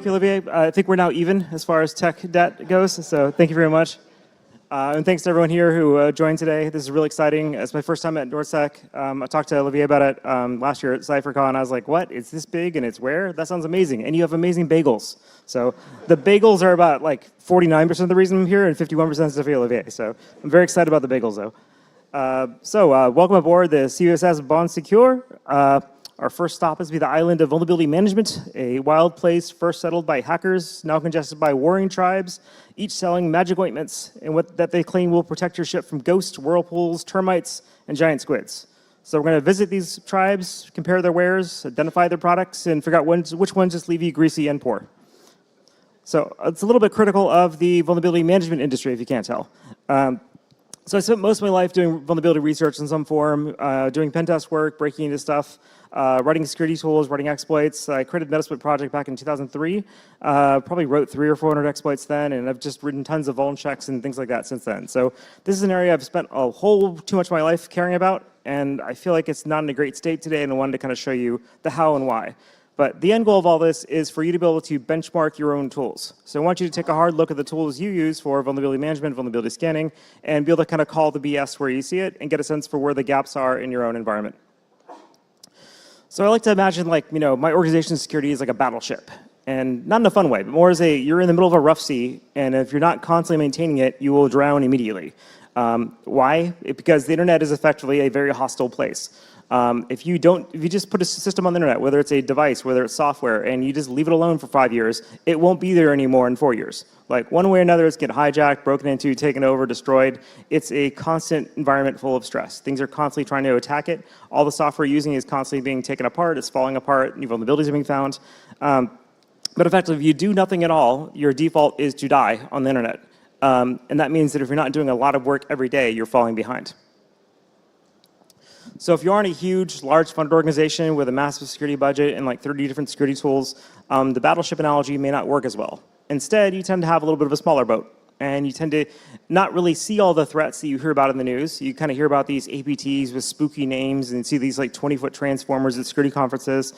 Thank you, Olivier. I think we're now even as far as tech debt goes, so thank you very much. And thanks to everyone here who joined today. This is really exciting. It's my first time at NorthSec. I talked to Olivier about it last year at CypherCon. I was like, what? It's this big and it's where? That sounds amazing. And you have amazing bagels. So the bagels are about like 49% of the reason I'm here and 51% is to Olivier. So I'm very excited about the bagels though. Welcome aboard the CVSS Bonsecours. Our first stop is to be the island of vulnerability management, a wild place first settled by hackers, now congested by warring tribes, each selling magic ointments and that they claim will protect your ship from ghosts, whirlpools, termites, and giant squids. So we're going to visit these tribes, compare their wares, identify their products, and figure out which ones just leave you greasy and poor. So it's a little bit critical of the vulnerability management industry, if you can't tell. So I spent most of my life doing vulnerability research in some form, doing pen test work, breaking into stuff, writing security tools, writing exploits. I created a Metasploit project back in 2003. Probably wrote 300 or 400 exploits then, and I've just written tons of vuln checks and things like that since then. So this is an area I've spent a whole too much of my life caring about, and I feel like it's not in a great state today, and I wanted to kind of show you the how and why. But the end goal of all this is for you to be able to benchmark your own tools. So I want you to take a hard look at the tools you use for vulnerability management, vulnerability scanning, and be able to kind of call the BS where you see it and get a sense for where the gaps are in your own environment. So I like to imagine my organization's security is like a battleship. And not in a fun way, but more as you're in the middle of a rough sea, and if you're not constantly maintaining it, you will drown immediately. Why? Because the internet is effectively a very hostile place. If you just put a system on the internet, whether it's a device, whether it's software, and you just leave it alone for 5 years, it won't be there anymore in 4 years. Like one way or another, it's get hijacked, broken into, taken over, destroyed. It's a constant environment full of stress. Things are constantly trying to attack it. All the software you're using is constantly being taken apart. It's falling apart. New vulnerabilities are being found. But effectively, if you do nothing at all, your default is to die on the internet. And that means that if you're not doing a lot of work every day, you're falling behind. So if you're on a huge, large funded organization with a massive security budget and like 30 different security tools, the battleship analogy may not work as well. Instead, you tend to have a little bit of a smaller boat. And you tend to not really see all the threats that you hear about in the news. You kind of hear about these APTs with spooky names and see these like 20-foot transformers at security conferences.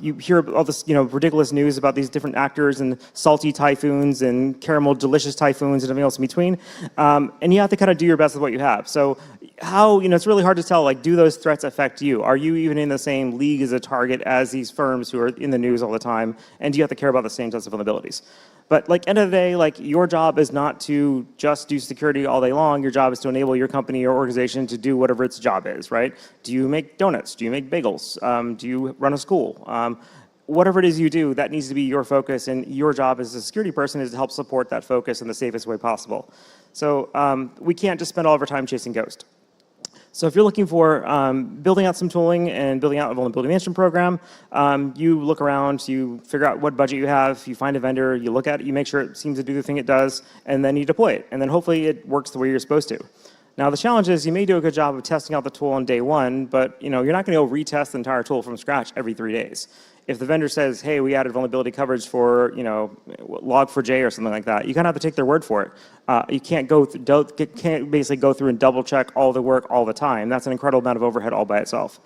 You hear all this ridiculous news about these different actors and salty typhoons and caramel delicious typhoons and everything else in between. And you have to kind of do your best with what you have. So it's really hard to tell, like, do those threats affect you? Are you even in the same league as a target as these firms who are in the news all the time? And do you have to care about the same sets of vulnerabilities? But end of the day, your job is not to just do security all day long. Your job is to enable your company or organization to do whatever its job is, right? Do you make donuts? Do you make bagels? Do you run a school? Whatever it is you do, that needs to be your focus, and your job as a security person is to help support that focus in the safest way possible. So we can't just spend all of our time chasing ghosts. So if you're looking for building out some tooling and building out a vulnerability management program, you look around, you figure out what budget you have, you find a vendor, you look at it, you make sure it seems to do the thing it does, and then you deploy it. And then hopefully it works the way you're supposed to. Now the challenge is you may do a good job of testing out the tool on day one, but you're not going to go retest the entire tool from scratch every 3 days. If the vendor says, hey, we added vulnerability coverage for log4j or something like that, you kind of have to take their word for it. You can't basically go through and double check all the work all the time. That's an incredible amount of overhead all by itself.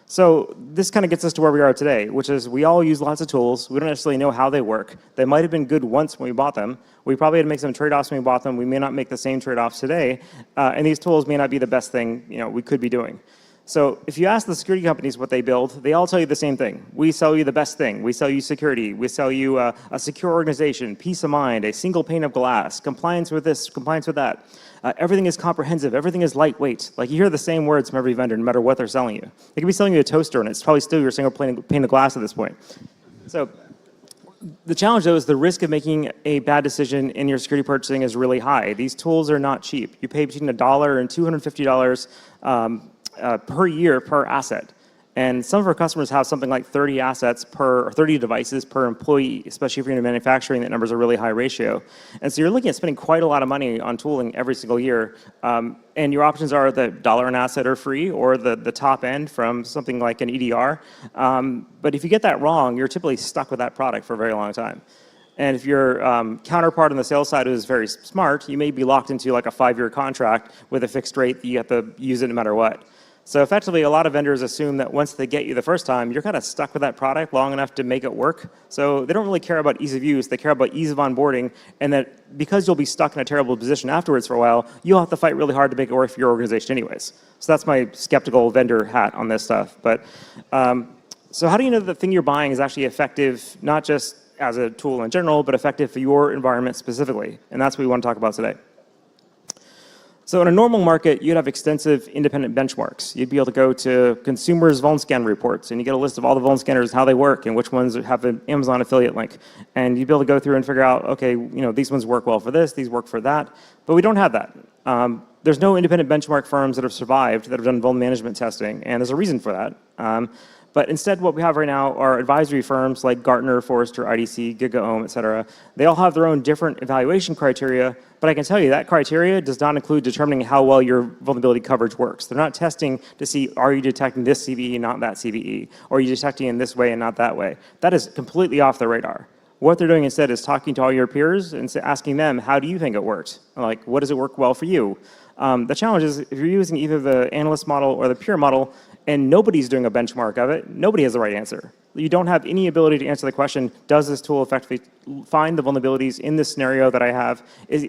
So this kind of gets us to where we are today, which is we all use lots of tools. We don't necessarily know how they work. They might have been good once when we bought them. We probably had to make some trade-offs when we bought them. We may not make the same trade-offs today. And these tools may not be the best thing we could be doing. So if you ask the security companies what they build, they all tell you the same thing. We sell you the best thing. We sell you security. We sell you a secure organization, peace of mind, a single pane of glass, compliance with this, compliance with that. Everything is comprehensive. Everything is lightweight. Like you hear the same words from every vendor, no matter what they're selling you. They could be selling you a toaster, and it's probably still your single pane of glass at this point. So the challenge, though, is the risk of making a bad decision in your security purchasing is really high. These tools are not cheap. You pay between $1 and $250 per year per asset. And some of our customers have something like 30 assets or 30 devices per employee, especially if you're in manufacturing, that number's a really high ratio. And so you're looking at spending quite a lot of money on tooling every single year. And your options are the $1 an asset or free, or the top end from something like an EDR. But if you get that wrong, you're typically stuck with that product for a very long time. And if your counterpart on the sales side is very smart, you may be locked into like a 5-year contract with a fixed rate that you have to use it no matter what. So effectively, a lot of vendors assume that once they get you the first time, you're kind of stuck with that product long enough to make it work. So they don't really care about ease of use. They care about ease of onboarding, and that because you'll be stuck in a terrible position afterwards for a while, you'll have to fight really hard to make it work for your organization anyways. So that's my skeptical vendor hat on this stuff. But so how do you know that the thing you're buying is actually effective, not just as a tool in general, but effective for your environment specifically? And that's what we want to talk about today. So in a normal market, you'd have extensive independent benchmarks. You'd be able to go to consumers' vuln reports, and you get a list of all the vuln scanners, how they work, and which ones have an Amazon affiliate link. And you'd be able to go through and figure out, okay, these ones work well for this, these work for that. But we don't have that. There's no independent benchmark firms that have survived that have done vuln management testing, and there's a reason for that. But instead, what we have right now are advisory firms like Gartner, Forrester, IDC, GigaOM, et cetera. They all have their own different evaluation criteria, but I can tell you that criteria does not include determining how well your vulnerability coverage works. They're not testing to see, are you detecting this CVE, not that CVE, or are you detecting in this way and not that way. That is completely off the radar. What they're doing instead is talking to all your peers and asking them, how do you think it worked? Like, what does it work well for you? The challenge is if you're using either the analyst model or the peer model, and nobody's doing a benchmark of it, nobody has the right answer. You don't have any ability to answer the question, does this tool effectively find the vulnerabilities in this scenario that I have?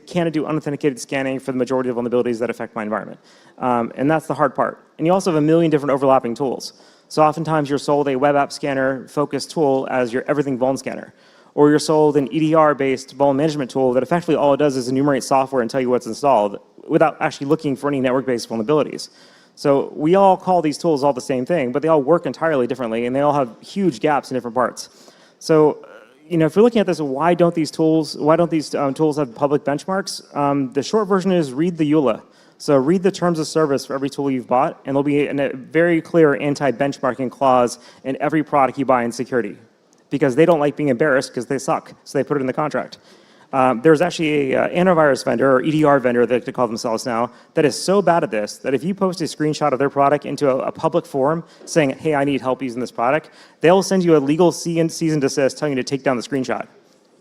Can it do unauthenticated scanning for the majority of vulnerabilities that affect my environment? And that's the hard part. And you also have a million different overlapping tools. So oftentimes you're sold a web app scanner focused tool as your everything vuln scanner. Or you're sold an EDR-based vuln management tool that effectively all it does is enumerate software and tell you what's installed without actually looking for any network-based vulnerabilities. So we all call these tools all the same thing, but they all work entirely differently, and they all have huge gaps in different parts. So, if you're looking at this, why don't these tools have public benchmarks? The short version is read the EULA. So read the terms of service for every tool you've bought, and there'll be a very clear anti-benchmarking clause in every product you buy in security, because they don't like being embarrassed because they suck, so they put it in the contract. There's actually an antivirus vendor, or EDR vendor that they call themselves now, that is so bad at this that if you post a screenshot of their product into a public forum saying, hey, I need help using this product, they'll send you a legal cease and desist telling you to take down the screenshot.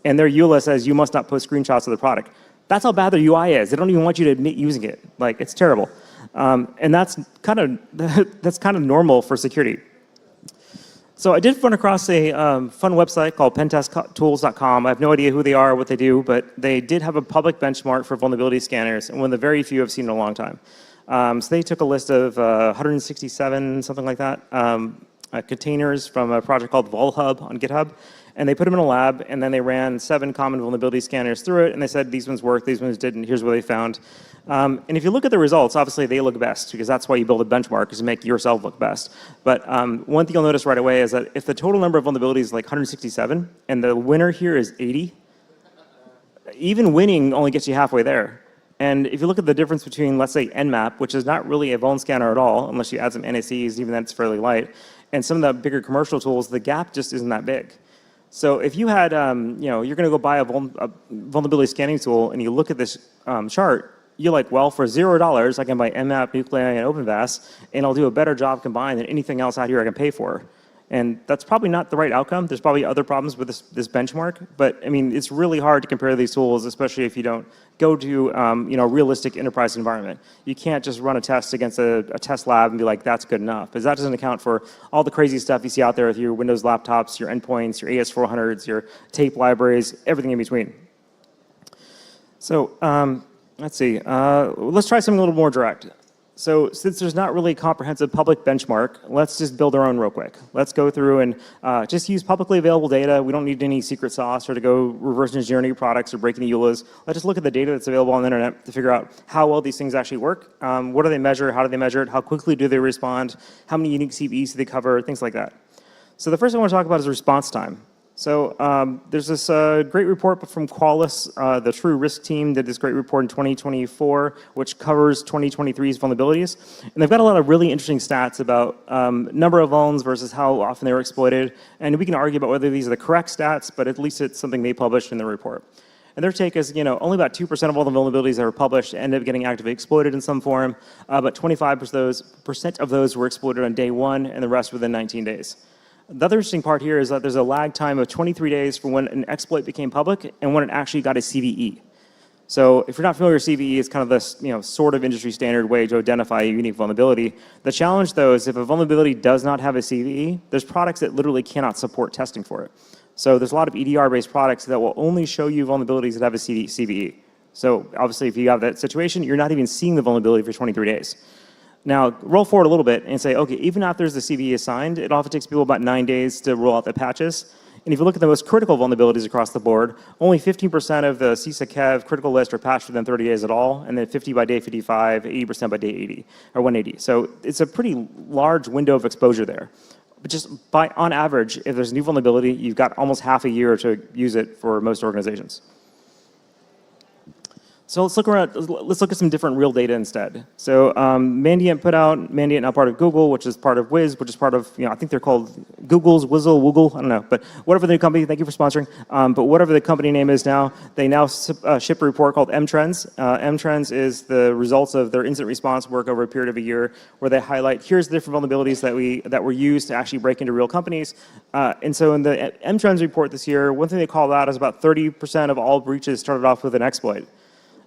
And their EULA says you must not post screenshots of the product. That's how bad their UI is. They don't even want you to admit using it. Like, it's terrible. And that's kind of normal for security. So I did run across a fun website called pentesttools.com. I have no idea who they are or what they do, but they did have a public benchmark for vulnerability scanners, and one of the very few I've seen in a long time. So they took a list of 167, something like that, containers from a project called VulHub on GitHub, and they put them in a lab, and then they ran 7 common vulnerability scanners through it, and they said these ones worked, these ones didn't, here's what they found. And if you look at the results, obviously they look best, because that's why you build a benchmark, is to make yourself look best. But one thing you'll notice right away is that if the total number of vulnerabilities is like 167, and the winner here is 80, even winning only gets you halfway there. And if you look at the difference between, let's say, Nmap, which is not really a vuln scanner at all, unless you add some NACs, even that's fairly light, and some of the bigger commercial tools, the gap just isn't that big. So if you had, you're going to go buy a vulnerability scanning tool, and you look at this chart, you're like, well, for $0, I can buy Nmap, Nuclei, and OpenVAS, and I'll do a better job combined than anything else out here I can pay for. And that's probably not the right outcome. There's probably other problems with this benchmark, but I mean, it's really hard to compare these tools, especially if you don't go to a realistic enterprise environment. You can't just run a test against a test lab and be like, that's good enough, because that doesn't account for all the crazy stuff you see out there with your Windows laptops, your endpoints, your AS400s, your tape libraries, everything in between. So let's see. Let's try something a little more direct. So since there's not really a comprehensive public benchmark, let's just build our own real quick. Let's go through and just use publicly available data. We don't need any secret sauce or to go reverse engineer any products or break any EULAs. Let's just look at the data that's available on the internet to figure out how well these things actually work. What do they measure? How do they measure it? How quickly do they respond? How many unique CVEs do they cover? Things like that. So the first thing I want to talk about is response time. So there's this great report from Qualys. The True Risk team did this great report in 2024, which covers 2023's vulnerabilities. And they've got a lot of really interesting stats about number of vulns versus how often they were exploited. And we can argue about whether these are the correct stats, but at least it's something they published in the report. And their take is, only about 2% of all the vulnerabilities that were published end up getting actively exploited in some form, but 25% of those were exploited on day 1, and the rest within 19 days. The other interesting part here is that there's a lag time of 23 days from when an exploit became public and when it actually got a CVE. So if you're not familiar with CVE, it's kind of this sort of industry standard way to identify a unique vulnerability. The challenge, though, is if a vulnerability does not have a CVE, there's products that literally cannot support testing for it. So there's a lot of EDR-based products that will only show you vulnerabilities that have a CVE. So obviously, if you have that situation, you're not even seeing the vulnerability for 23 days. Now, roll forward a little bit and say, okay, even after the CVE assigned, it often takes people about 9 days to roll out the patches. And if you look at the most critical vulnerabilities across the board, only 15% of the CISA-KEV critical list are patched within 30 days at all, and then 50 by day 55, 80% by day 80, or 180. So it's a pretty large window of exposure there. But just on average, if there's a new vulnerability, you've got almost half a year to use it for most organizations. So let's look at some different real data instead. So Mandiant put out, Mandiant now part of Google, which is part of Wiz, which is part of, I think they're called Google's, Wizzle, Woogle, I don't know. But whatever the new company, thank you for sponsoring. But whatever the company name is now, they now ship a report called M-Trends. M-Trends is the results of their incident response work over a period of a year, where they highlight, here's the different vulnerabilities that were used to actually break into real companies. And so in the M-Trends report this year, one thing they called out is about 30% of all breaches started off with an exploit.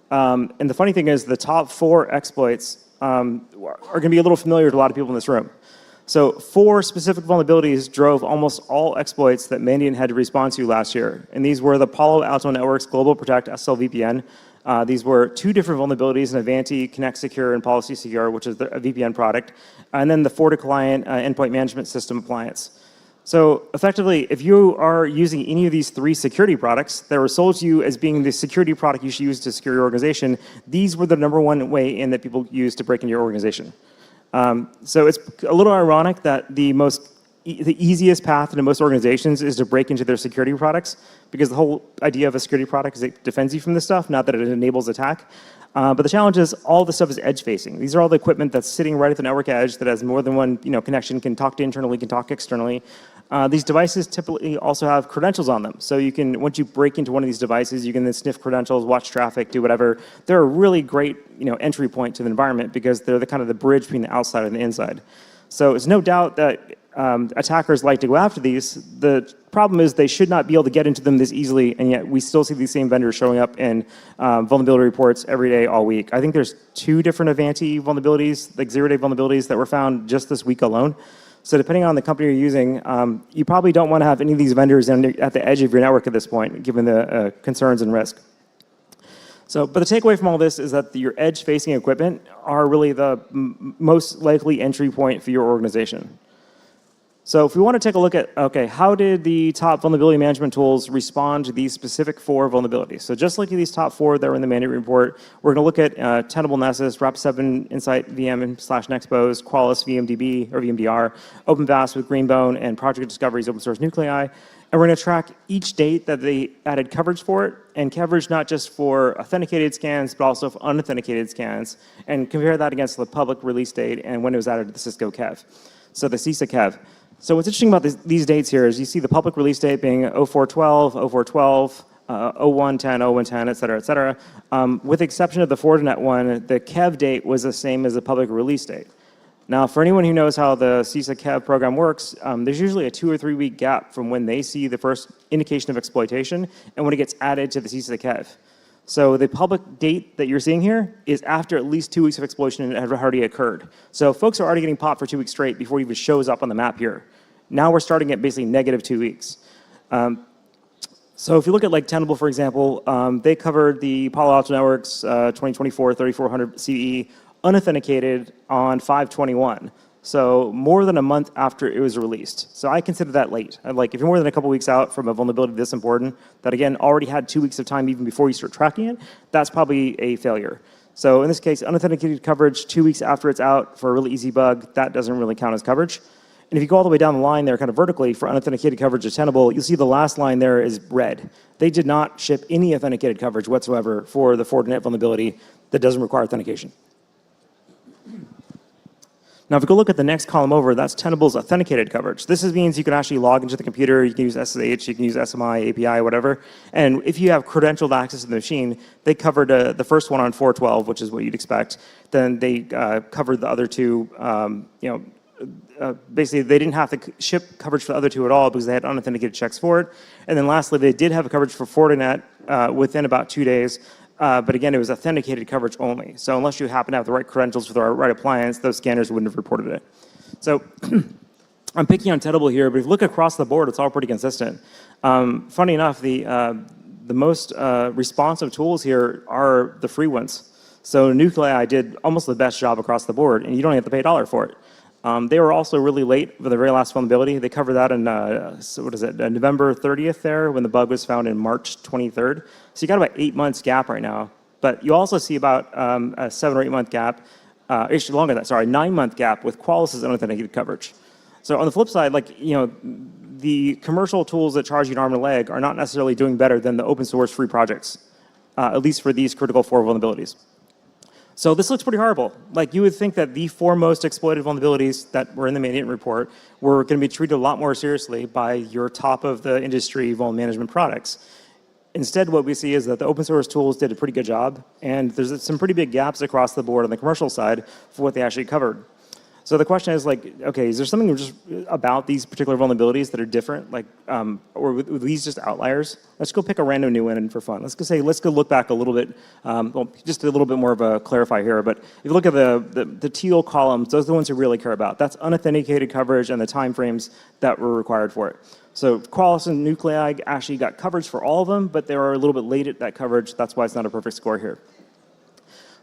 And the funny thing is the top 4 exploits are going to be a little familiar to a lot of people in this room. So 4 specific vulnerabilities drove almost all exploits that Mandiant had to respond to last year. And these were the Palo Alto Networks Global Protect SL VPN. These were 2 different vulnerabilities in Avanti, Connect Secure, and Policy Secure, which is a VPN product. And then the FortiClient endpoint management system appliance. So effectively, if you are using any of these 3 security products that were sold to you as being the security product you should use to secure your organization, these were the #1 way in that people use to break into your organization. So it's a little ironic that the easiest path into most organizations is to break into their security products, because the whole idea of a security product is it defends you from this stuff, not that it enables attack. But the challenge is all the stuff is edge-facing. These are all the equipment that's sitting right at the network edge that has more than one connection, can talk to internally, can talk externally. These devices typically also have credentials on them. So you can, once you break into one of these devices, you can then sniff credentials, watch traffic, do whatever. They're a really great entry point to the environment, because they're the kind of the bridge between the outside and the inside. So it's no doubt that attackers like to go after these. The problem is they should not be able to get into them this easily, and yet we still see these same vendors showing up in vulnerability reports every day, all week. I think there's 2 different Avanti vulnerabilities, like 0-day vulnerabilities, that were found just this week alone. So depending on the company you're using, you probably don't want to have any of these vendors at the edge of your network at this point, given the concerns and risk. So, but the takeaway from all this is that your edge-facing equipment are really the most likely entry point for your organization. So if we want to take a look at, okay, how did the top vulnerability management tools respond to these specific 4 vulnerabilities? So just like these top 4 that were in the mandate report, we're going to look at Tenable Nessus, Rapid7 Insight VM/Nexpose, Qualys VMDB or VMDR, OpenVAS with Greenbone, and Project Discovery's open source nuclei. And we're going to track each date that they added coverage for it, and coverage not just for authenticated scans, but also for unauthenticated scans, and compare that against the public release date and when it was added to the Cisco KEV. So the CISA-KEV. So what's interesting about these dates here is you see the public release date being 04/12, 04/12, 01/10, 01/10, et cetera, with the exception of the Fortinet one, the KEV date was the same as the public release date. Now, for anyone who knows how the CISA-KEV program works, there's usually a 2 or 3 week gap from when they see the first indication of exploitation and when it gets added to the CISA-KEV. So the public date that you're seeing here is after at least 2 weeks of exploitation had already occurred. So folks are already getting popped for 2 weeks straight before it even shows up on the map here. Now we're starting at basically -2 weeks. So if you look at like Tenable, for example, they covered the Palo Alto Networks 2024 3400 CE unauthenticated on 5/21. So more than a month after it was released. So I consider that late. Like if you're more than a couple weeks out from a vulnerability this important, that again already had 2 weeks of time even before you start tracking it, that's probably a failure. So in this case, unauthenticated coverage 2 weeks after it's out for a really easy bug, that doesn't really count as coverage. And if you go all the way down the line there kind of vertically for unauthenticated coverage of Tenable, you'll see the last line there is red. They did not ship any authenticated coverage whatsoever for the Fortinet vulnerability that doesn't require authentication. Now, if we go look at the next column over, that's Tenable's authenticated coverage. This means you can actually log into the computer, you can use SSH, you can use SMI, API, whatever. And if you have credentialed access to the machine, they covered the first one on 4/12, which is what you'd expect. Then they covered the other 2, basically they didn't have to ship coverage for the other 2 at all because they had unauthenticated checks for it. And then lastly, they did have a coverage for Fortinet within about 2 days. But again, it was authenticated coverage only. So unless you happen to have the right credentials for the right appliance, those scanners wouldn't have reported it. So I'm picking on Tenable here, but if you look across the board, it's all pretty consistent. Funny enough, the most responsive tools here are the free ones. So Nuclei did almost the best job across the board, and you don't have to pay $1 for it. They were also really late with the very last vulnerability. They covered that in, November 30th there, when the bug was found in March 23rd. So you got about 8 months gap right now. But you also see about a 7 or 8 month gap, actually longer than that, sorry, 9-month gap with Qualys' unauthenticated coverage. So on the flip side, the commercial tools that charge you an arm and a leg are not necessarily doing better than the open source free projects, at least for these critical 4 vulnerabilities. So this looks pretty horrible. You would think that the 4 most exploited vulnerabilities that were in the management report were going to be treated a lot more seriously by your top of the industry vulnerability management products. Instead, what we see is that the open source tools did a pretty good job, and there's some pretty big gaps across the board on the commercial side for what they actually covered. So the question is okay, is there something just about these particular vulnerabilities that are different, or were these just outliers? Let's go pick a random new one for fun. Let's go look back a little bit, just a little bit more of a clarify here. But if you look at the teal columns, those are the ones we really care about. That's unauthenticated coverage and the timeframes that were required for it. So Qualys and Nuclei actually got coverage for all of them, but they were a little bit late at that coverage. That's why it's not a perfect score here.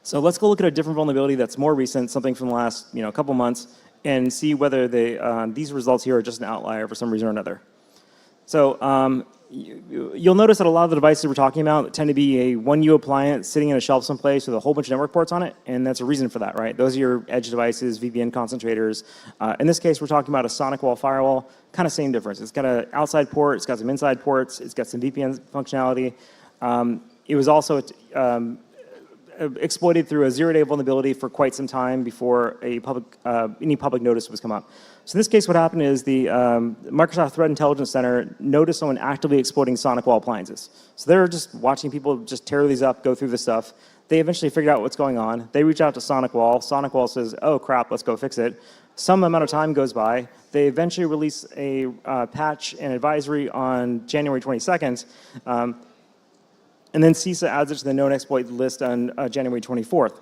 So let's go look at a different vulnerability that's more recent, something from the last couple months, and see whether these results here are just an outlier for some reason or another. So you'll notice that a lot of the devices we're talking about tend to be a 1U appliance sitting in a shelf someplace with a whole bunch of network ports on it, and that's a reason for that, right? Those are your edge devices, VPN concentrators. In this case, we're talking about a sonic wall firewall, kind of same difference. It's got an outside port, it's got some inside ports, it's got some VPN functionality. It was also exploited through a zero-day vulnerability for quite some time before any public notice was come up. So in this case, what happened is the Microsoft Threat Intelligence Center noticed someone actively exploiting sonic wall appliances. So they're just watching people just tear these up, go through this stuff. They eventually figured out what's going on. They reach out to Sonic Wall. Sonic Wall says, oh crap, let's go fix it. Some amount of time goes by. They eventually release a patch and advisory on January 22nd. And then CISA adds it to the known exploit list on January 24th.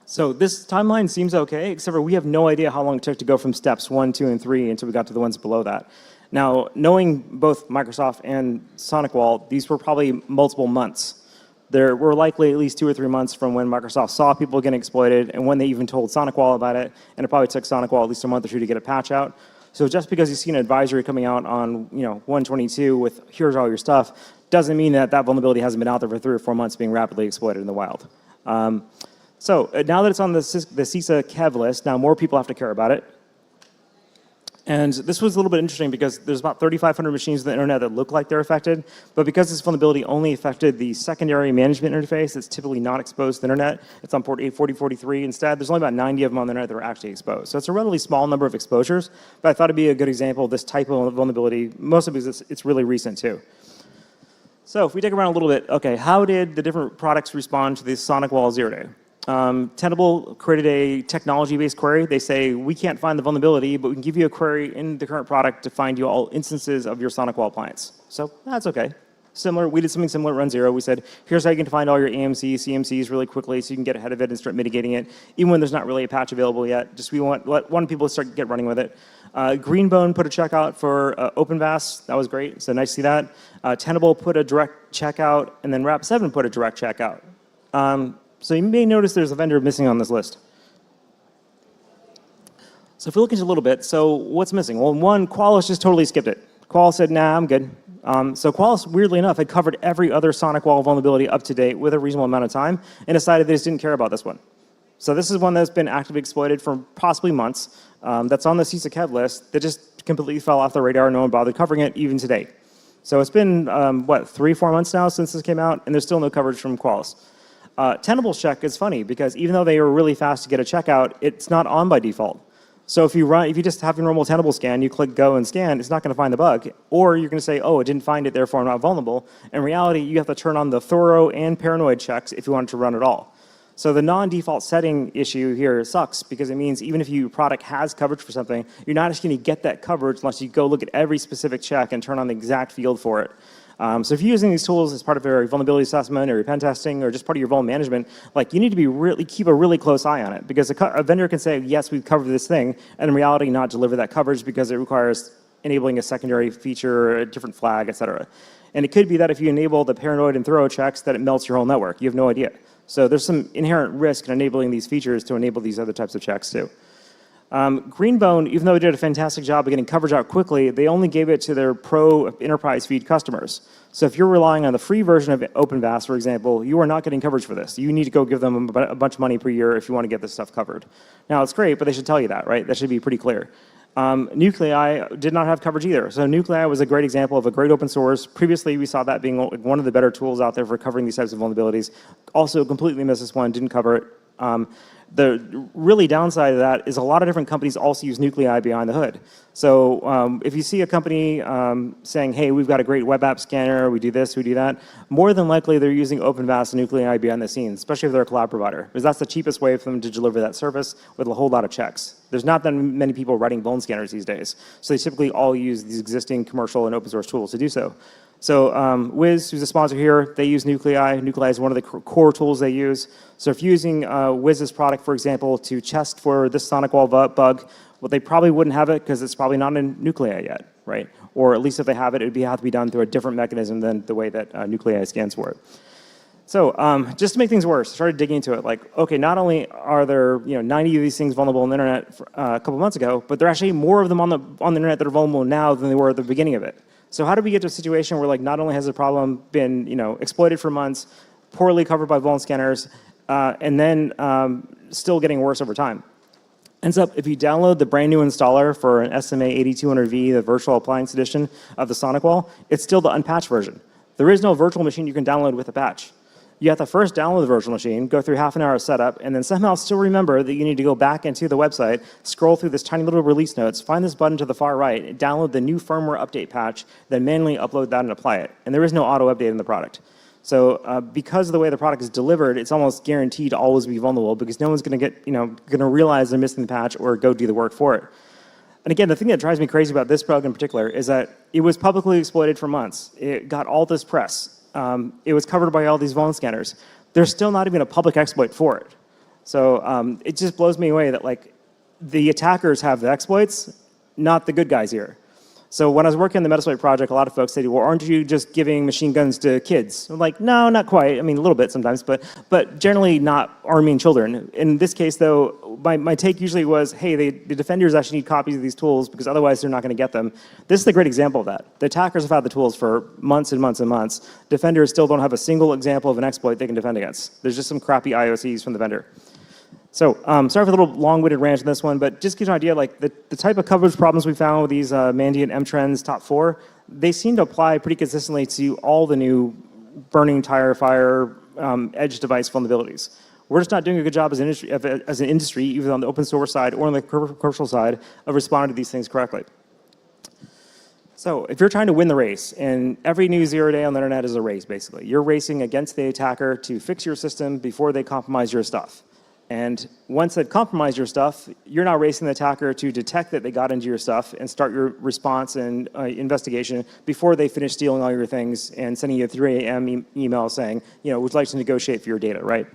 So this timeline seems okay, except for we have no idea how long it took to go from steps 1, 2, and 3 until we got to the ones below that. Now, knowing both Microsoft and SonicWall, these were probably multiple months. There were likely at least 2 or 3 months from when Microsoft saw people getting exploited and when they even told SonicWall about it, and it probably took SonicWall at least a month or 2 to get a patch out. So just because you see an advisory coming out on 122 with here's all your stuff, doesn't mean that that vulnerability hasn't been out there for 3 or 4 months being rapidly exploited in the wild. So now that it's on the CISA KEV list, now more people have to care about it. And this was a little bit interesting because there's about 3,500 machines on the internet that look like they're affected, but because this vulnerability only affected the secondary management interface that's typically not exposed to the internet, it's on port 84043 instead, there's only about 90 of them on the internet that are actually exposed. So it's a relatively small number of exposures, but I thought it'd be a good example of this type of vulnerability, mostly because it's really recent too. So if we dig around a little bit, okay, how did the different products respond to this Sonic Wall Zero Day? Tenable created a technology-based query. They say, we can't find the vulnerability, but we can give you a query in the current product to find you all instances of your Sonic Wall appliance. So that's okay. Similar, we did something similar at Run Zero. We said, here's how you can find all your AMCs, CMCs really quickly so you can get ahead of it and start mitigating it, even when there's not really a patch available yet. Just we want people to start get running with it. Greenbone put a checkout for OpenVAS. That was great. So nice to see that. Tenable put a direct checkout, and then Rap7 put a direct checkout. So you may notice there's a vendor missing on this list. So if we look into a little bit, so what's missing? Well, one, Qualys just totally skipped it. Qualys said, nah, I'm good. So Qualys, weirdly enough, had covered every other Sonic Wall vulnerability up to date with a reasonable amount of time and decided they just didn't care about this one. So this is one that's been actively exploited for possibly months. That's on the CISA KEV list that just completely fell off the radar. No one bothered covering it even today. So it's been, 3, 4 months now since this came out, and there's still no coverage from Qualys. Tenable's check is funny because even though they were really fast to get a checkout, it's not on by default. So if you just have a normal Tenable scan, you click go and scan, it's not going to find the bug. Or you're going to say, oh, it didn't find it, therefore I'm not vulnerable. In reality, you have to turn on the thorough and paranoid checks if you want it to run at all. So the non-default setting issue here sucks because it means even if your product has coverage for something, you're not just going to get that coverage unless you go look at every specific check and turn on the exact field for it. So if you're using these tools as part of your vulnerability assessment or your pen testing or just part of your vulnerability management, like you need to be keep a really close eye on it, because a vendor can say, yes, we've covered this thing, and in reality not deliver that coverage because it requires enabling a secondary feature, a different flag, et cetera. And it could be that if you enable the paranoid and thorough checks, that it melts your whole network. You have no idea. So there's some inherent risk in enabling these features to enable these other types of checks too. Greenbone, even though they did a fantastic job of getting coverage out quickly, they only gave it to their pro enterprise feed customers. So if you're relying on the free version of OpenVAS, for example, you are not getting coverage for this. You need to go give them a bunch of money per year if you want to get this stuff covered. Now, it's great, but they should tell you that, right? That should be pretty clear. Nuclei did not have coverage either. So Nuclei was a great example of a great open source. Previously, we saw that being one of the better tools out there for covering these types of vulnerabilities. Also completely missed this one, didn't cover it. The really downside of that is a lot of different companies also use Nuclei behind the hood. So if you see a company saying, hey, we've got a great web app scanner, we do this, we do that, more than likely they're using OpenVAS and Nuclei behind the scenes, especially if they're a cloud provider, because that's the cheapest way for them to deliver that service with a whole lot of checks. There's not that many people writing vuln scanners these days, so they typically all use these existing commercial and open source tools to do so. So Wiz, who's a sponsor here, they use Nuclei. Nuclei is one of the core tools they use. So if you're using Wiz's product, for example, to test for this sonic wall bug, well, they probably wouldn't have it because it's probably not in Nuclei yet, right? Or at least if they have it, it would have to be done through a different mechanism than the way that Nuclei scans for it. So just to make things worse, I started digging into it. Like, okay, not only are there 90 of these things vulnerable on the internet a couple months ago, but there are actually more of them on the internet that are vulnerable now than they were at the beginning of it. So how do we get to a situation where like not only has the problem been exploited for months, poorly covered by vuln scanners, and then still getting worse over time? Ends up, if you download the brand new installer for an SMA 8200V, the virtual appliance edition of the Sonic Wall, it's still the unpatched version. There is no virtual machine you can download with a patch. You have to first download the virtual machine, go through half an hour of setup, and then somehow still remember that you need to go back into the website, scroll through this tiny little release notes, find this button to the far right, download the new firmware update patch, then manually upload that and apply it. And there is no auto update in the product. So because of the way the product is delivered, it's almost guaranteed to always be vulnerable because no one's going to going to realize they're missing the patch or go do the work for it. And again, the thing that drives me crazy about this bug in particular is that it was publicly exploited for months. It got all this press. It was covered by all these vuln scanners. There's still not even a public exploit for it. So it just blows me away that like the attackers have the exploits, not the good guys here. So when I was working on the Metasploit project, a lot of folks said, well, aren't you just giving machine guns to kids? I'm like, no, not quite. I mean, a little bit sometimes, but generally not arming children. In this case, though, my take usually was, hey, the defenders actually need copies of these tools because otherwise they're not going to get them. This is a great example of that. The attackers have had the tools for months and months and months. Defenders still don't have a single example of an exploit they can defend against. There's just some crappy IOCs from the vendor. So sorry for the little long-winded rant on this one, but just to give you an idea, like the type of coverage problems we found with these Mandiant M-Trends top 4, they seem to apply pretty consistently to all the new burning tire fire edge device vulnerabilities. We're just not doing a good job as an industry, either on the open source side or on the commercial side, of responding to these things correctly. So if you're trying to win the race, and every new 0 day on the internet is a race, basically. You're racing against the attacker to fix your system before they compromise your stuff. And once they've compromised your stuff, you're now racing the attacker to detect that they got into your stuff and start your response and investigation before they finish stealing all your things and sending you a 3 a.m. email saying, would you like to negotiate for your data, right?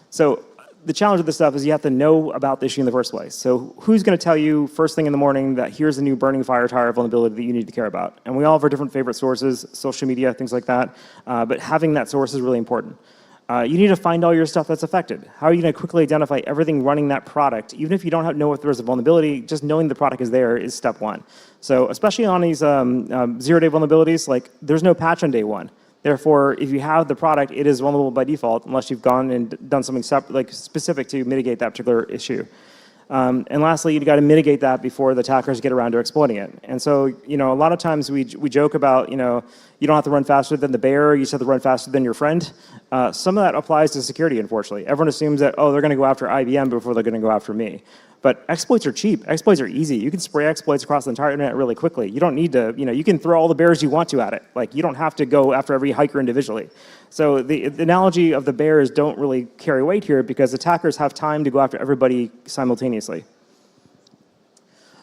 So the challenge with this stuff is you have to know about the issue in the first place. So who's going to tell you first thing in the morning that here's a new burning fire tire vulnerability that you need to care about? And we all have our different favorite sources, social media, things like that. But having that source is really important. You need to find all your stuff that's affected. How are you going to quickly identify everything running that product? Even if you don't know if there's a vulnerability, just knowing the product is there is step one. So especially on these 0 day vulnerabilities, like there's no patch on day one. Therefore, if you have the product, it is vulnerable by default unless you've gone and done something specific to mitigate that particular issue. And lastly, you've got to mitigate that before the attackers get around to exploiting it. And so, a lot of times we joke about, you don't have to run faster than the bear, you just have to run faster than your friend. Some of that applies to security, unfortunately. Everyone assumes that, they're going to go after IBM before they're going to go after me. But exploits are cheap. Exploits are easy. You can spray exploits across the entire internet really quickly. You don't need to, you can throw all the bears you want to at it. Like, you don't have to go after every hiker individually. So the analogy of the bears don't really carry weight here because attackers have time to go after everybody simultaneously.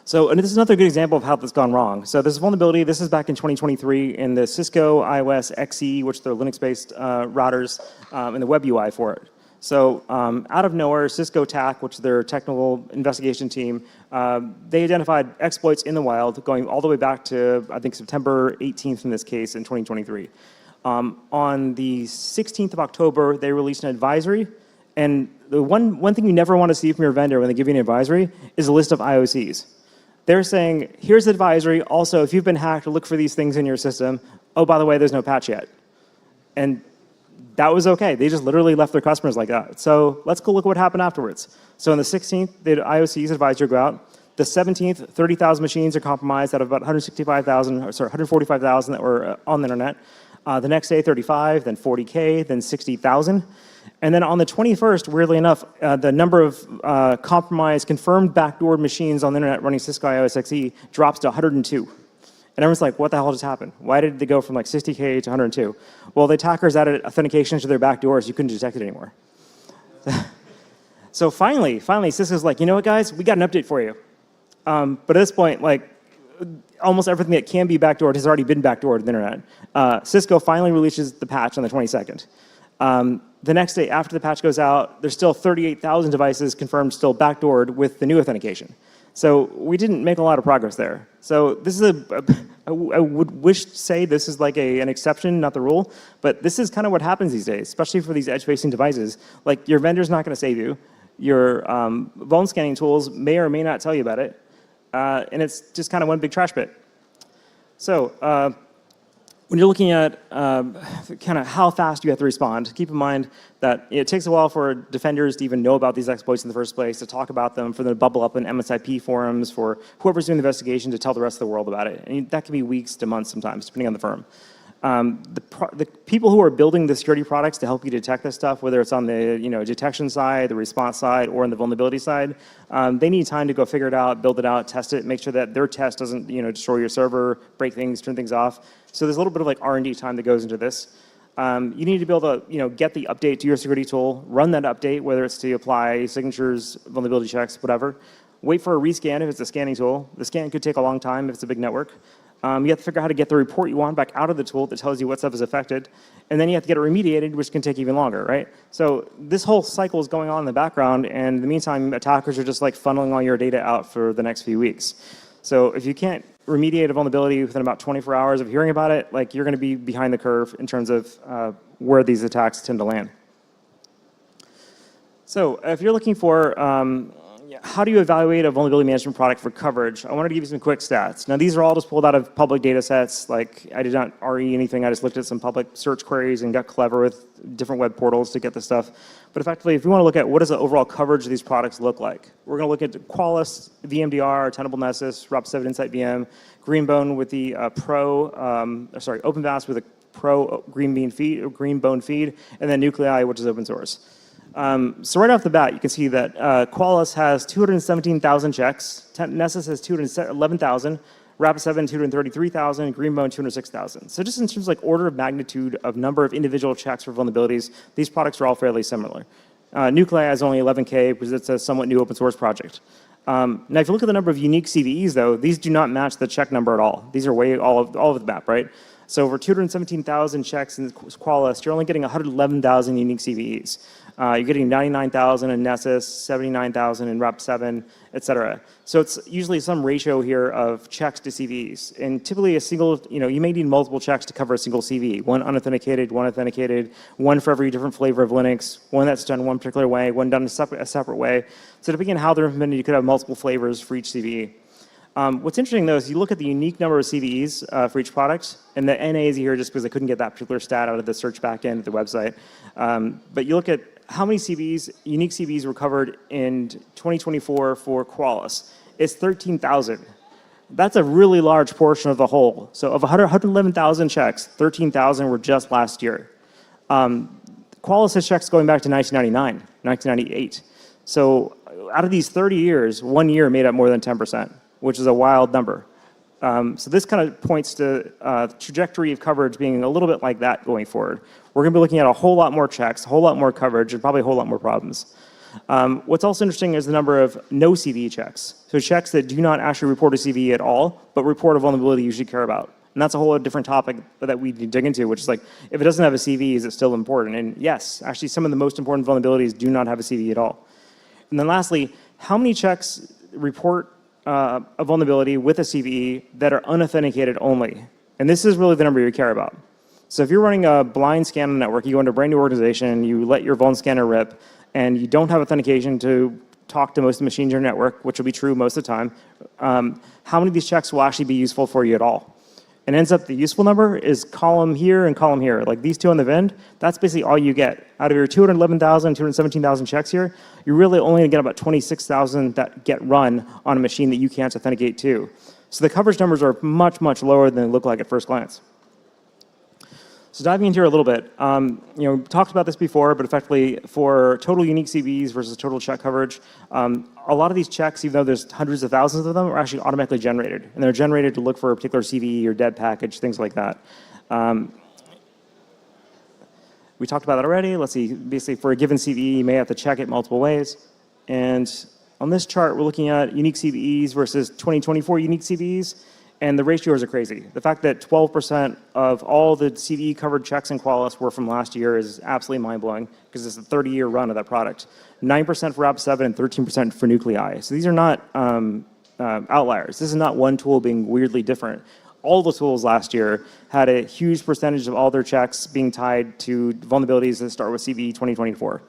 So, and this is another good example of how this has gone wrong. So this vulnerability, this is back in 2023 in the Cisco iOS XE, which they're Linux-based routers, and the web UI for it. So out of nowhere, Cisco TAC, which is their technical investigation team, they identified exploits in the wild going all the way back to, I think, September 18th in this case in 2023. On the 16th of October, they released an advisory. And the one thing you never want to see from your vendor when they give you an advisory is a list of IOCs. They're saying, here's the advisory. Also, if you've been hacked, look for these things in your system. Oh, by the way, there's no patch yet. And that was okay. They just literally left their customers like that. So let's go look at what happened afterwards. So on the 16th, the IOC's advisory go out. The 17th, 30,000 machines are compromised out of about 145,000 that were on the internet. The next day, 35, then 40K, then 60,000. And then on the 21st, weirdly enough, the number of compromised, confirmed backdoored machines on the internet running Cisco iOS XE drops to 102. And everyone's like, what the hell just happened? Why did they go from like 60K to 102? Well, the attackers added authentication to their backdoors. You couldn't detect it anymore. So finally, Cisco's like, you know what, guys? We got an update for you. But at this point, like, almost everything that can be backdoored has already been backdoored on the internet. Cisco finally releases the patch on the 22nd. The next day after the patch goes out, there's still 38,000 devices confirmed still backdoored with the new authentication. So we didn't make a lot of progress there. So this is I would wish to say this is like an exception, not the rule, but this is kind of what happens these days, especially for these edge-facing devices. Like your vendor's not going to save you. Your vuln scanning tools may or may not tell you about it, and it's just kind of one big trash pit. So when you're looking at kind of how fast you have to respond, keep in mind that it takes a while for defenders to even know about these exploits in the first place, to talk about them, for them to bubble up in MSIP forums, for whoever's doing the investigation to tell the rest of the world about it. And that can be weeks to months sometimes, depending on the firm. The people who are building the security products to help you detect this stuff, whether it's on the detection side, the response side, or on the vulnerability side, they need time to go figure it out, build it out, test it, make sure that their test doesn't destroy your server, break things, turn things off. So there's a little bit of like R&D time that goes into this. You need to be able to get the update to your security tool, run that update, whether it's to apply signatures, vulnerability checks, whatever. Wait for a rescan if it's a scanning tool. The scan could take a long time if it's a big network. You have to figure out how to get the report you want back out of the tool that tells you what stuff is affected. And then you have to get it remediated, which can take even longer, right? So this whole cycle is going on in the background, and in the meantime, attackers are just like funneling all your data out for the next few weeks. So if you can't remediate a vulnerability within about 24 hours of hearing about it, like you're going to be behind the curve in terms of where these attacks tend to land. So if you're looking for how do you evaluate a vulnerability management product for coverage? I wanted to give you some quick stats. Now, these are all just pulled out of public data sets. Like, I did not RE anything. I just looked at some public search queries and got clever with different web portals to get this stuff. But effectively, if you want to look at what does the overall coverage of these products look like, we're going to look at Qualys, VMDR, Tenable Nessus, Rapid7 Insight VM, Greenbone with the OpenVAS with a Pro Greenbone feed, and then Nuclei, which is open source. So right off the bat, you can see that Qualys has 217,000 checks, Nessus has 211,000, Rapid7 233,000, Greenbone 206,000. So just in terms of like order of magnitude of number of individual checks for vulnerabilities, these products are all fairly similar. Nuclei has only 11K because it's a somewhat new open source project. Now, if you look at the number of unique CVEs, though, these do not match the check number at all. These are way all over the map, right? So over 217,000 checks in Qualys, you're only getting 111,000 unique CVEs. You're getting 99,000 in Nessus, 79,000 in Rapid7, et cetera. So it's usually some ratio here of checks to CVEs. And typically a single, you may need multiple checks to cover a single CVE. One unauthenticated, one for every different flavor of Linux, one that's done one particular way, one done a separate way. So depending on how they're implemented, you could have multiple flavors for each CVE. What's interesting, though, is you look at the unique number of CVEs for each product, and the NA is here just because I couldn't get that particular stat out of the search backend at the website. But you look at how many CVEs, unique CVEs were covered in 2024 for Qualys. It's 13,000. That's a really large portion of the whole. So of 111,000 checks, 13,000 were just last year. Qualys has checks going back to 1999, 1998. So out of these 30 years, 1 year made up more than 10%, which is a wild number. So this kind of points to the trajectory of coverage being a little bit like that going forward. We're going to be looking at a whole lot more checks, a whole lot more coverage, and probably a whole lot more problems. What's also interesting is the number of no CVE checks. So checks that do not actually report a CVE at all, but report a vulnerability you usually care about. And that's a whole different topic that we dig into, which is like, if it doesn't have a CVE, is it still important? And yes, actually some of the most important vulnerabilities do not have a CVE at all. And then lastly, how many checks report a vulnerability with a CVE that are unauthenticated only? And this is really the number you care about. So if you're running a blind scan on the network, you go into a brand new organization, you let your vuln scanner rip, and you don't have authentication to talk to most of the machines in your network, which will be true most of the time, how many of these checks will actually be useful for you at all? And ends up the useful number is column here and column here. Like these two on the Vend, that's basically all you get. Out of your 211,000, 217,000 checks here, you're really only going to get about 26,000 that get run on a machine that you can't authenticate to. So the coverage numbers are much, much lower than they look like at first glance. So diving into here a little bit, we talked about this before, but effectively for total unique CVEs versus total check coverage, a lot of these checks, even though there's hundreds of thousands of them, are actually automatically generated. And they're generated to look for a particular CVE or dead package, things like that. We talked about that already. Let's see, basically for a given CVE, you may have to check it multiple ways. And on this chart, we're looking at unique CVEs versus 2024 unique CVEs. And the ratios are crazy. The fact that 12% of all the CVE covered checks in Qualys were from last year is absolutely mind-blowing because it's a 30-year run of that product. 9% for Rap7 and 13% for Nuclei. So these are not outliers. This is not one tool being weirdly different. All the tools last year had a huge percentage of all their checks being tied to vulnerabilities that start with CVE 2024.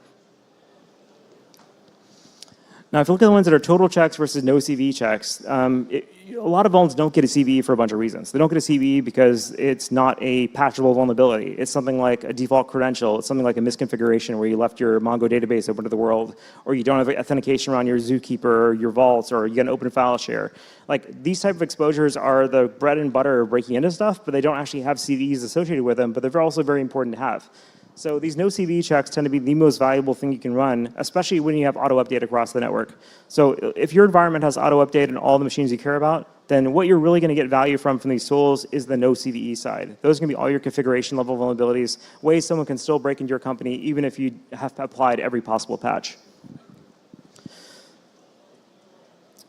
Now, if you look at the ones that are total checks versus no CVE checks, a lot of vulns don't get a CVE for a bunch of reasons. They don't get a CVE because it's not a patchable vulnerability. It's something like a default credential. It's something like a misconfiguration where you left your Mongo database open to the world, or you don't have authentication around your Zookeeper or your vaults, or you get an open file share. Like these type of exposures are the bread and butter of breaking into stuff, but they don't actually have CVEs associated with them, but they're also very important to have. So these no CVE checks tend to be the most valuable thing you can run, especially when you have auto update across the network. So if your environment has auto update on all the machines you care about, then what you're really going to get value from these tools is the no CVE side. Those are going to be all your configuration level vulnerabilities, ways someone can still break into your company even if you have applied every possible patch.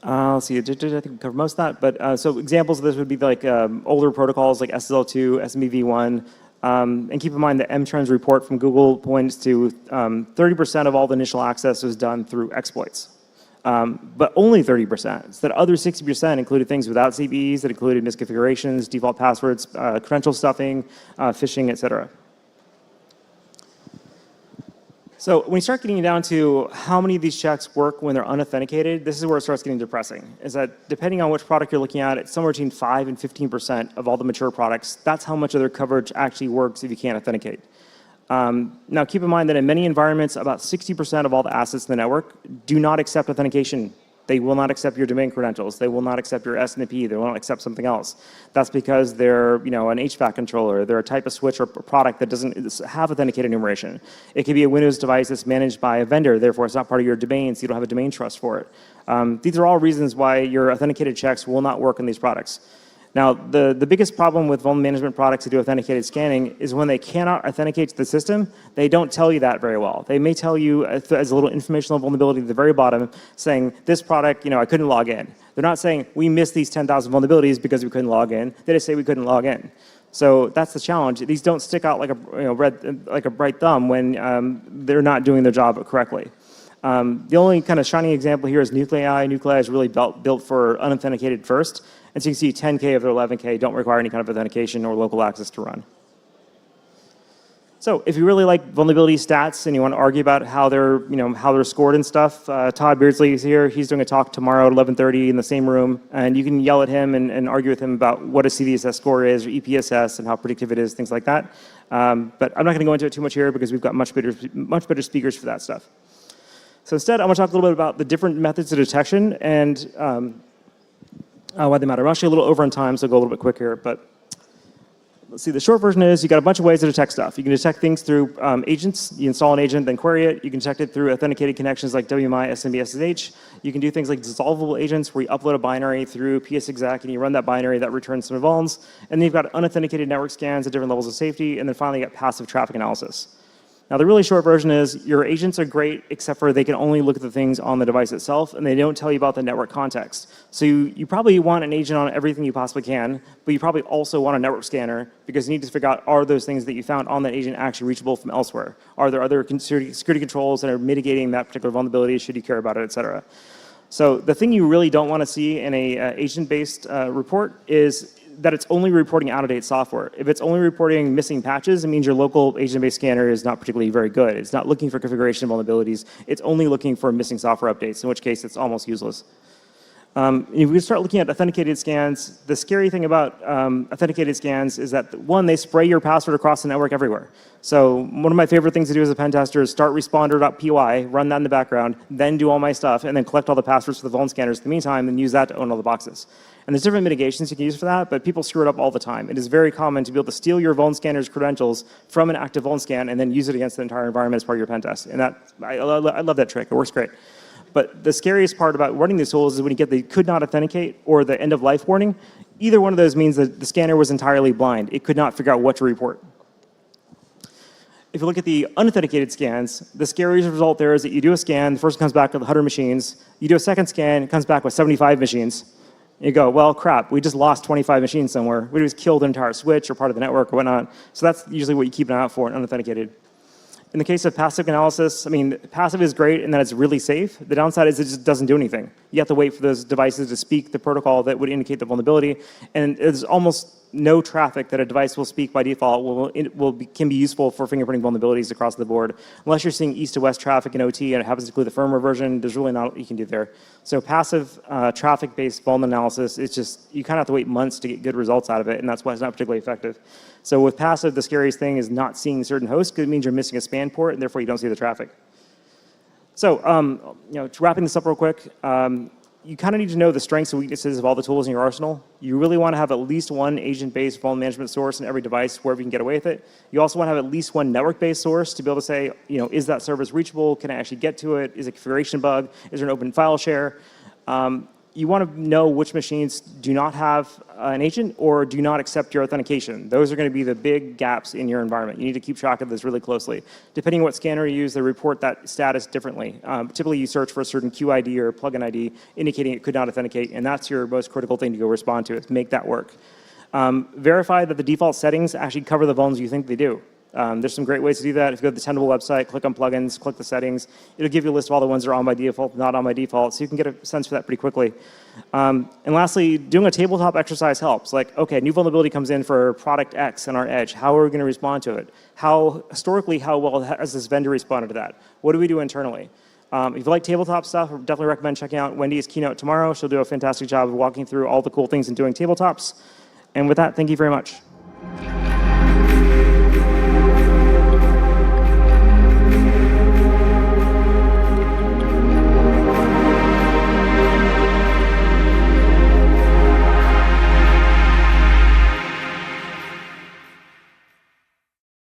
Let's see, I think we covered most of that. But so examples of this would be like older protocols like SSL2, SMBv1. And keep in mind that mtrends report from Google points to 30% of all the initial access was done through exploits. But only 30%. So that other 60% included things without CVEs, that included misconfigurations, default passwords, credential stuffing, phishing, et cetera. So when you start getting down to how many of these checks work when they're unauthenticated, this is where it starts getting depressing. Is that depending on which product you're looking at, it's somewhere between 5 and 15% of all the mature products. That's how much of their coverage actually works if you can't authenticate. Now keep in mind that in many environments, about 60% of all the assets in the network do not accept authentication. They will not accept your domain credentials. They will not accept your SNP. They will not accept something else. That's because they're an HVAC controller. They're a type of switch or product that doesn't have authenticated enumeration. It could be a Windows device that's managed by a vendor. Therefore, it's not part of your domain, so you don't have a domain trust for it. These are all reasons why your authenticated checks will not work in these products. Now, the biggest problem with vulnerability management products that do authenticated scanning is when they cannot authenticate to the system, they don't tell you that very well. They may tell you as a little informational vulnerability at the very bottom saying, this product, I couldn't log in. They're not saying, we missed these 10,000 vulnerabilities because we couldn't log in. They just say we couldn't log in. So that's the challenge. These don't stick out like a bright thumb when they're not doing their job correctly. The only kind of shining example here is Nuclei. Nuclei is really built for unauthenticated first. And so you can see 10K of their 11K don't require any kind of authentication or local access to run. So if you really like vulnerability stats and you want to argue about how they're scored and stuff, Todd Beardsley is here. He's doing a talk tomorrow at 11:30 in the same room. And you can yell at him and argue with him about what a CVSS score is or EPSS and how predictive it is, things like that. But I'm not going to go into it too much here because we've got much better speakers for that stuff. So instead, I want to talk a little bit about the different methods of detection and why they matter. I'm actually a little over on time, so I'll go a little bit quick here. But let's see, the short version is you got a bunch of ways to detect stuff. You can detect things through agents. You install an agent, then query it. You can detect it through authenticated connections like WMI, SMB, SSH. You can do things like dissolvable agents where you upload a binary through PSExec and you run that binary that returns some vulns. And then you've got unauthenticated network scans at different levels of safety. And then finally, you got passive traffic analysis. Now, the really short version is your agents are great, except for they can only look at the things on the device itself, and they don't tell you about the network context. So you probably want an agent on everything you possibly can, but you probably also want a network scanner because you need to figure out, are those things that you found on that agent actually reachable from elsewhere? Are there other security controls that are mitigating that particular vulnerability, should you care about it, et cetera? So the thing you really don't want to see in a agent-based report is that it's only reporting out-of-date software. If it's only reporting missing patches, it means your local agent-based scanner is not particularly very good. It's not looking for configuration vulnerabilities. It's only looking for missing software updates, in which case it's almost useless. If we start looking at authenticated scans, the scary thing about authenticated scans is that, one, they spray your password across the network everywhere. So one of my favorite things to do as a pen tester is start responder.py, run that in the background, then do all my stuff, and then collect all the passwords for the vuln scanners in the meantime, and use that to own all the boxes. And there's different mitigations you can use for that, but people screw it up all the time. It is very common to be able to steal your vuln scanner's credentials from an active vuln scan and then use it against the entire environment as part of your pen test. And I love that trick. It works great. But the scariest part about running these tools is when you get the could not authenticate or the end of life warning. Either one of those means that the scanner was entirely blind. It could not figure out what to report. If you look at the unauthenticated scans, the scariest result there is that you do a scan, the first comes back with 100 machines. You do a second scan, it comes back with 75 machines. You go, well, crap, we just lost 25 machines somewhere. We just killed an entire switch or part of the network or whatnot. So that's usually what you keep an eye out for in unauthenticated. In the case of passive analysis, I mean, passive is great and then it's really safe. The downside is it just doesn't do anything. You have to wait for those devices to speak the protocol that would indicate the vulnerability. And there's almost no traffic that a device will speak by default can be useful for fingerprinting vulnerabilities across the board. Unless you're seeing east to west traffic in OT and it happens to include the firmware version, there's really not what you can do there. So passive traffic-based vuln analysis, it's just, you kind of have to wait months to get good results out of it, and that's why it's not particularly effective. So with passive, the scariest thing is not seeing certain hosts because it means you're missing a span port and therefore you don't see the traffic. So, wrapping this up real quick, you kind of need to know the strengths and weaknesses of all the tools in your arsenal. You really want to have at least one agent-based vuln management source in every device wherever you can get away with it. You also want to have at least one network-based source to be able to say, is that service reachable? Can I actually get to it? Is it a configuration bug? Is there an open file share? You want to know which machines do not have an agent or do not accept your authentication. Those are going to be the big gaps in your environment. You need to keep track of this really closely. Depending on what scanner you use, they report that status differently. Typically, you search for a certain QID or plugin ID indicating it could not authenticate, and that's your most critical thing to go respond to, is make that work. Verify that the default settings actually cover the vulns you think they do. There's some great ways to do that. If you go to the Tenable website, click on plugins, click the settings, it'll give you a list of all the ones that are on by default, not on by default, so you can get a sense for that pretty quickly. And lastly, doing a tabletop exercise helps. Like, okay, new vulnerability comes in for product X on our edge. How are we going to respond to it? Historically, how well has this vendor responded to that? What do we do internally? If you like tabletop stuff, I definitely recommend checking out Wendy's keynote tomorrow. She'll do a fantastic job of walking through all the cool things and doing tabletops. And with that, thank you very much.